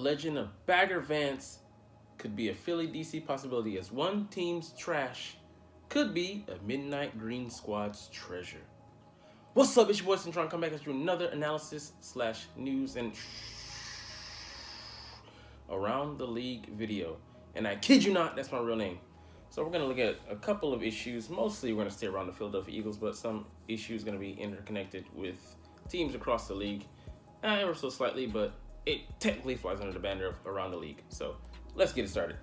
legend of Bagger Vance could be a Philly DC possibility, as one team's trash could be a Midnight Green Squad's treasure. What's up, it's your boy Cintron. Come back and do another analysis / news and around the league video. And I kid you not, that's my real name. So we're going to look at a couple of issues. Mostly we're going to stay around the Philadelphia Eagles, but some issues going to be interconnected with teams across the league. Ever so slightly, but it technically flies under the banner of around the league. So let's get it started.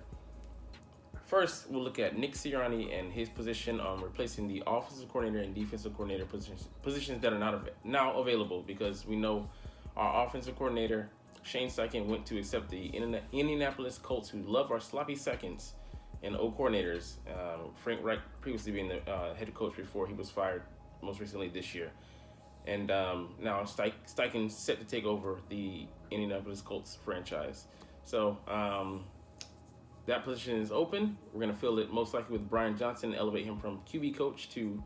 First, we'll look at Nick Sirianni and his position on replacing the offensive coordinator and defensive coordinator positions that are not now available, because we know our offensive coordinator, Shane Steichen, went to accept the Indianapolis Colts, who love our sloppy seconds and O coordinators. Frank Reich previously being the head coach before he was fired most recently this year. And now Steichen's set to take over the Indianapolis Colts franchise. So that position is open. We're going to fill it most likely with Brian Johnson, elevate him from QB coach to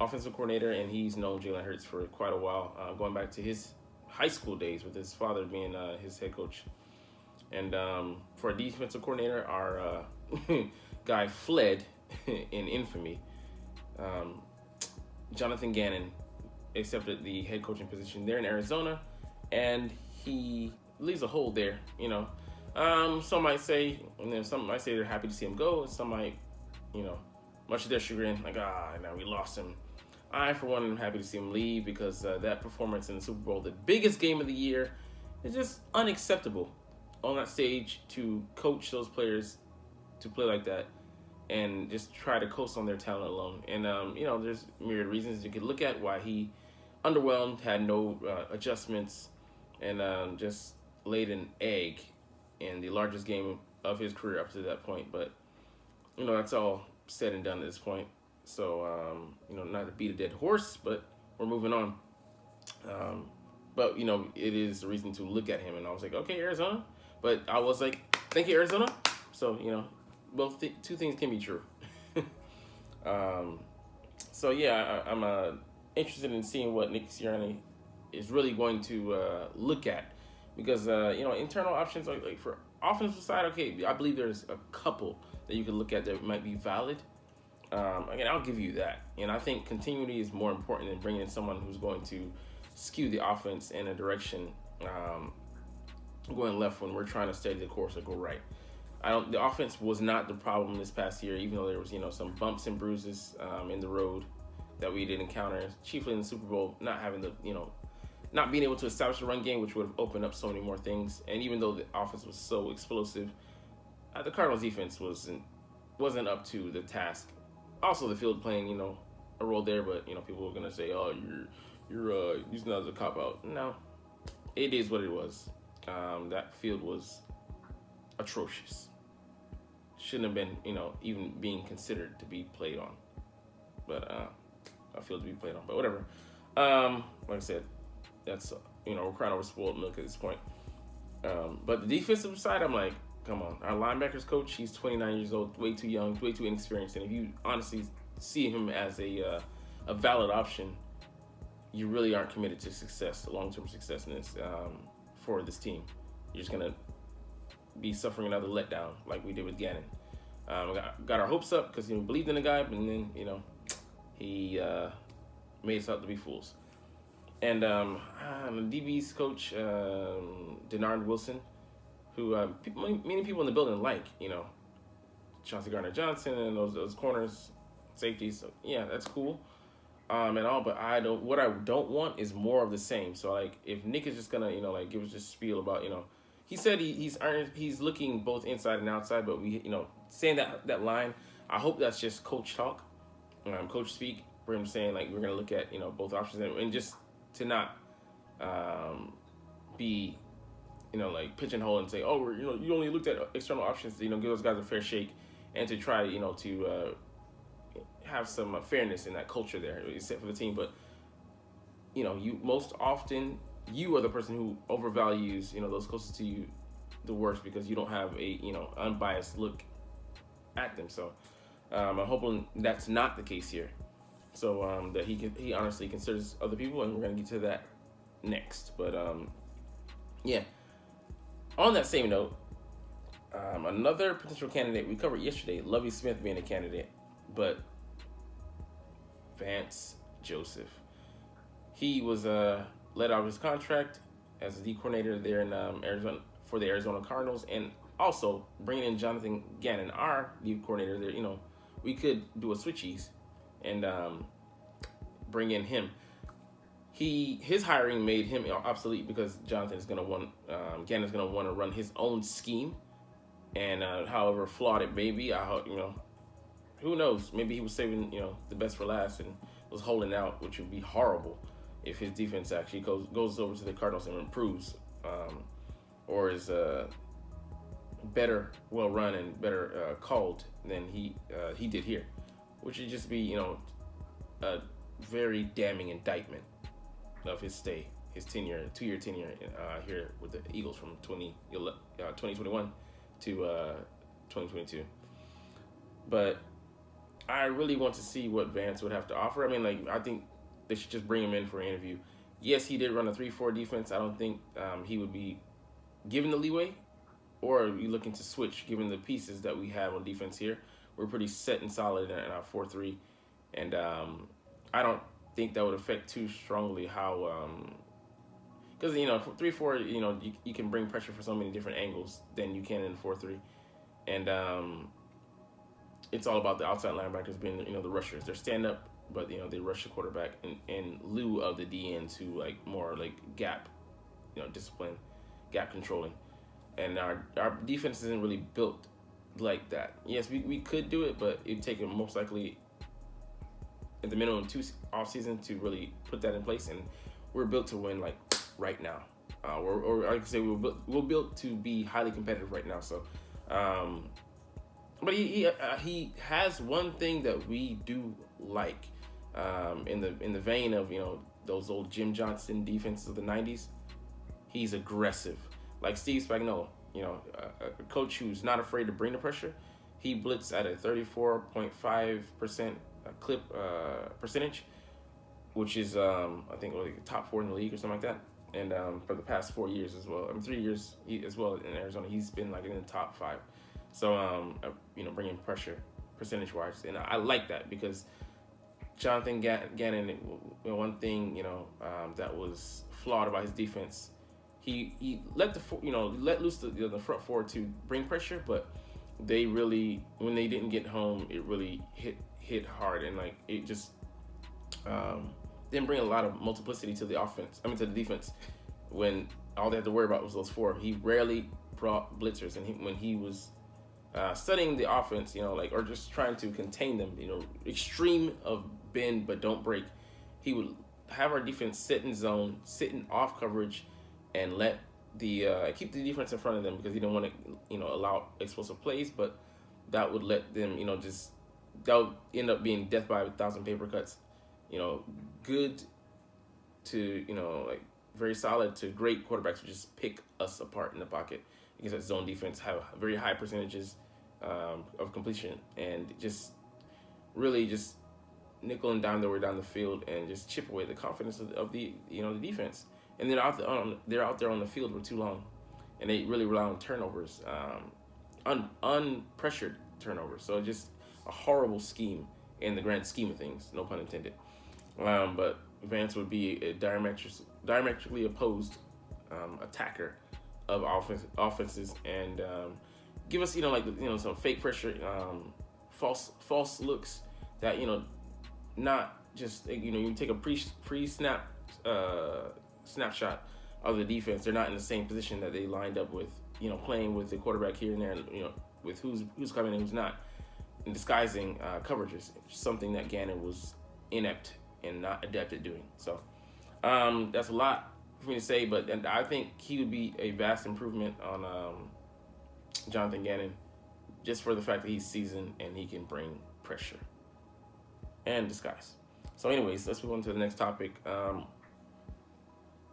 offensive coordinator. And he's known Jalen Hurts for quite a while, going back to his high school days with his father being his head coach. And for a defensive coordinator, our guy fled in infamy. Jonathan Gannon accepted the head coaching position there in Arizona, and he leaves a hole there. Some might say, and then some might say they're happy to see him go, and some might, much to their chagrin, like, now we lost him. I, for one, am happy to see him leave, because that performance in the Super Bowl, the biggest game of the year, is just unacceptable on that stage to coach those players to play like that and just try to coast on their talent alone. And, there's myriad reasons you could look at why he underwhelmed, had no adjustments, and just laid an egg in the largest game of his career up to that point. But, that's all said and done at this point. So, not to beat a dead horse, but we're moving on. But, it is a reason to look at him. And I was like, okay, Arizona. But I was like, thank you, Arizona. So, two things can be true. I'm interested in seeing what Nick Sirianni is really going to look at, because internal options like for offensive side, okay, I believe there's a couple that you could look at that might be valid. Again, I'll give you that, and I think continuity is more important than bringing in someone who's going to skew the offense in a direction going left when we're trying to steady the course or go right. The offense was not the problem this past year, even though there was some bumps and bruises in the road that we did encounter, chiefly in the Super Bowl, not having not being able to establish a run game, which would have opened up so many more things. And even though the offense was so explosive, the Cardinals defense wasn't up to the task. Also, the field playing a role there, but people were gonna say, oh, you're using that as a cop out. No, it is what it was. That field was atrocious. Shouldn't have been even being considered to be played on. But a field to be played on. But whatever. Like I said, that's we're crying over spoiled milk at this point. But the defensive side, I'm like, come on. Our linebackers coach, he's 29 years old, way too young, way too inexperienced. And if you honestly see him as a valid option, you really aren't committed to success, long-term success in this for this team. You're just gonna be suffering another letdown like we did with Gannon. Got our hopes up because we believed in the guy, but then he made us out to be fools. And the DB's coach, Denard Wilson, who many people in the building like, Chauncey Gardner-Johnson and those corners, safeties. So yeah, that's cool, and all. But what I don't want is more of the same. So like, if Nick is just gonna give us this spiel about he said he's looking both inside and outside, but we saying that line, I hope that's just coach talk, coach speak, for him saying like we're gonna look at both options and just to not be like pigeonhole and say, oh, you only looked at external options to give those guys a fair shake, and to try to have some fairness in that culture there, except for the team. But you most often you are the person who overvalues those closest to you the worst, because you don't have a unbiased look at them. So I'm hoping that's not the case here. So that he honestly considers other people, and we're gonna get to that next. But yeah, On that same note, another potential candidate we covered yesterday, Lovie Smith being a candidate, but Vance Joseph. He was let out of his contract as a D coordinator there in Arizona for the Arizona Cardinals, and also bringing in Jonathan Gannon, our D coordinator there. We could do a switchies and bring in him. His hiring made him obsolete because Jonathan is going to want Gannon's going to want to run his own scheme, and however flawed it may be, who knows? Maybe he was saving the best for last and was holding out, which would be horrible if his defense actually goes over to the Cardinals and improves, or is better, well run and better called than he did here, which would just be a very damning indictment of his tenure, 2-year tenure here with the Eagles from 2021 to 2022. But I really want to see what Vance would have to offer. I think they should just bring him in for an interview. Yes, he did run a 3-4 defense. I don't think he would be given the leeway, or be looking to switch given the pieces that we have on defense here. We're pretty set and solid in our 4-3, and I don't think that would affect too strongly how because 3-4 you can bring pressure for so many different angles than you can in 4-3, and it's all about the outside linebackers being the rushers. They're stand up, but they rush the quarterback in lieu of the DN to more gap discipline, gap controlling, and our defense isn't really built like that. Yes, we could do it, but it'd take most likely at the minimum 2 off season to really put that in place, and we're built to win right now. Or like I say, we're built to be highly competitive right now. So, but he has one thing that we do like, in the vein of those old Jim Johnson defenses of the '90s. He's aggressive, like Steve Spagnuolo. A coach who's not afraid to bring the pressure. He blitzed at a 34.5% clip percentage, which is I think top 4 in the league or something like that. And for the past 4 years as well, 3 years as well in Arizona, he's been in the top 5. So bringing pressure percentage wise, and I like that because Jonathan Gannon, one thing that was flawed about his defense, he let let loose the front 4 to bring pressure, but they really, when they didn't get home, it really hit hard, and it just didn't bring a lot of multiplicity to the offense. To the defense, when all they had to worry about was those 4. He rarely brought blitzers, and when he was studying the offense, or just trying to contain them, extreme of bend but don't break, he would have our defense sit in zone, sit in off coverage, and let keep the defense in front of them because he didn't want to allow explosive plays, but that would let them that would end up being death by 1,000 paper cuts. Good to very solid to great quarterbacks who just pick us apart in the pocket because that zone defense have very high percentages of completion, and just really just nickel and dime their way down the field and just chip away the confidence of the the defense. And then they're out there on the field for too long, and they really rely on turnovers, unpressured turnovers. So just a horrible scheme in the grand scheme of things, no pun intended. But Vance would be a diametrically opposed attacker of offenses, and give us some fake pressure, false looks that not just you take a pre-snap snapshot of the defense. They're not in the same position that they lined up with, playing with the quarterback here and there, with who's coming and who's not, and disguising coverages, something that Gannon was inept and not adept at doing. So that's a lot for me to say, but I think he would be a vast improvement on Jonathan Gannon, just for the fact that he's seasoned and he can bring pressure and disguise. So anyways, let's move on to the next topic.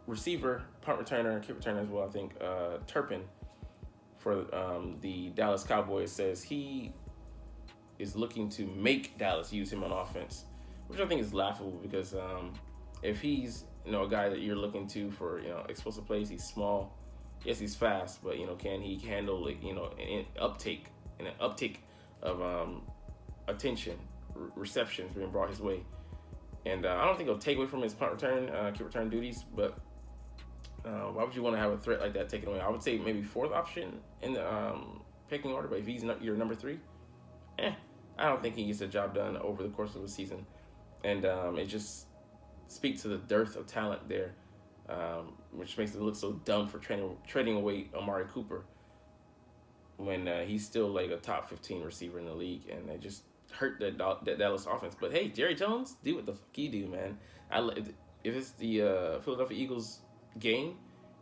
Receiver, punt returner, kick returner as well, I think Turpin for the Dallas Cowboys says he is looking to make Dallas use him on offense, which I think is laughable because if he's a guy that you're looking to for explosive plays, he's small, yes, he's fast, but can he handle like an uptake of attention, receptions being brought his way? And I don't think it'll take away from his punt return, kick return duties, but why would you want to have a threat like that taken away? I would say maybe fourth option in the picking order, but if he's your number 3, I don't think he gets the job done over the course of a season. And it just speaks to the dearth of talent there, which makes it look so dumb for trading away Amari Cooper when he's still like a top 15 receiver in the league, and it just hurt that Dallas offense. But hey, Jerry Jones, do what the fuck you do, man. If it's the Philadelphia Eagles game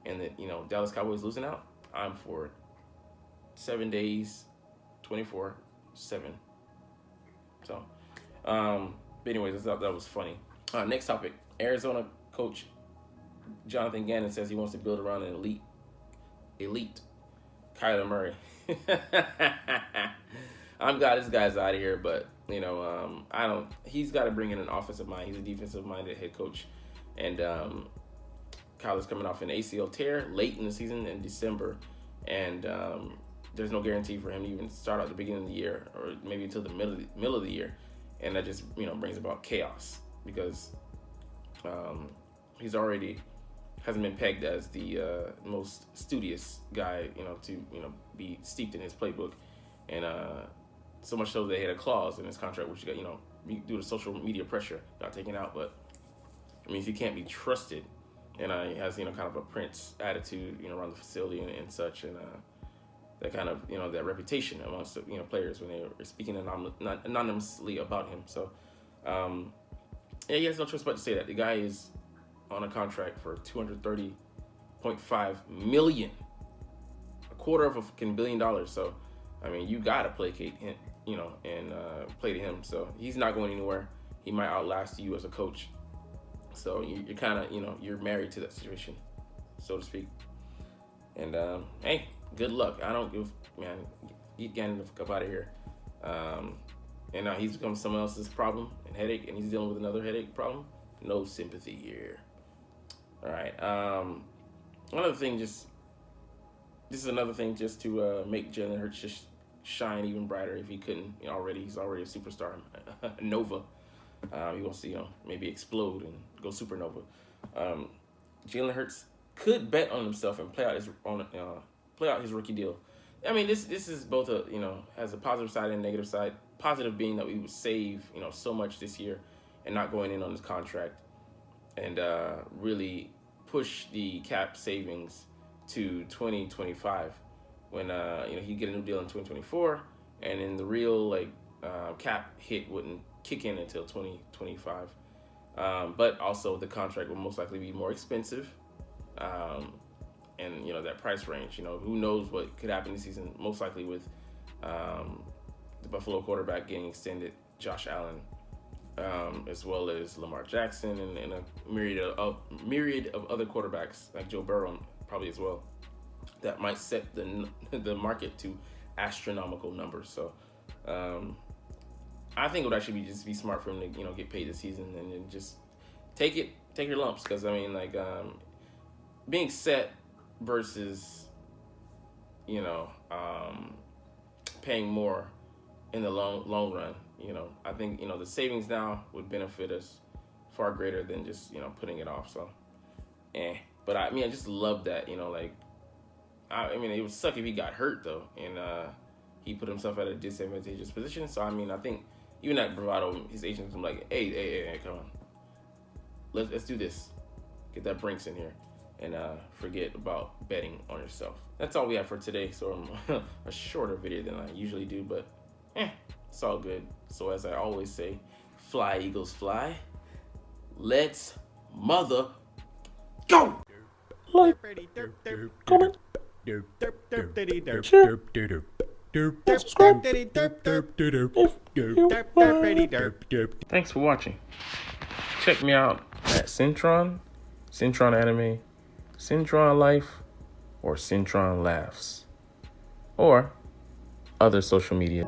and the Dallas Cowboys losing out, I'm for it. 7 days, 24/7. So, but anyways, I thought that was funny. Next topic: Arizona coach Jonathan Gannon says he wants to build around an elite Kyler Murray. I'm glad this guy's out of here, but I don't. He's got to bring in an offensive mind. He's a defensive-minded head coach, and Kyler's coming off an ACL tear late in the season in December, and there's no guarantee for him to even start at the beginning of the year or maybe until the middle of the year, and that just brings about chaos because he's already hasn't been pegged as the most studious guy to be steeped in his playbook, and so much so they had a clause in his contract which got due to social media pressure got taken out. But I mean, if you can't be trusted, and he has kind of a prince attitude around the facility and such, and that kind of that reputation amongst players when they were speaking anonymously about him. So he has no choice but to say that the guy is on a contract for $230.5 million, a quarter of $1 billion. So I mean, you gotta placate him, and play to him. So he's not going anywhere. He might outlast you as a coach. So you're kind of you're married to that situation, so to speak. And hey, good luck. I don't give get Gannon the fuck out of here. And now he's become someone else's problem and headache, and he's dealing with another headache problem. No sympathy here. All right. Another thing, this is another thing just to make Jalen Hurts just shine even brighter if he couldn't already. He's already a superstar, Nova. He wants to maybe explode and go supernova. Jalen Hurts could bet on himself and play out his rookie deal. I mean, this is both has a positive side and a negative side. Positive being that we would save so much this year and not going in on his contract, and really push the cap savings to 2025 when he'd get a new deal in 2024, and then the real cap hit wouldn't kick in until 2025. But also the contract will most likely be more expensive, and that price range. Who knows what could happen this season? Most likely with the Buffalo quarterback getting extended, Josh Allen, as well as Lamar Jackson and a myriad of other quarterbacks like Joe Burrow probably as well. That might set the market to astronomical numbers. So I think it would actually be smart for him to get paid this season and then just take your lumps, because I mean being set versus paying more in the long run. I think the savings now would benefit us far greater than just putting it off. So but I just love that. I mean, it would suck if he got hurt though, and he put himself at a disadvantageous position. So I mean, I think even that bravado, his agents are like, hey, come on, let's do this, get that Brinks in here, and forget about betting on yourself. That's all we have for today. So a shorter video than I usually do, but it's all good. So as I always say, fly Eagles fly. Let's mother go. Like, comment, share, subscribe. Thanks for watching. Check me out at Cintron Anime, Cintron Life, or Cintron Laughs, or other social media.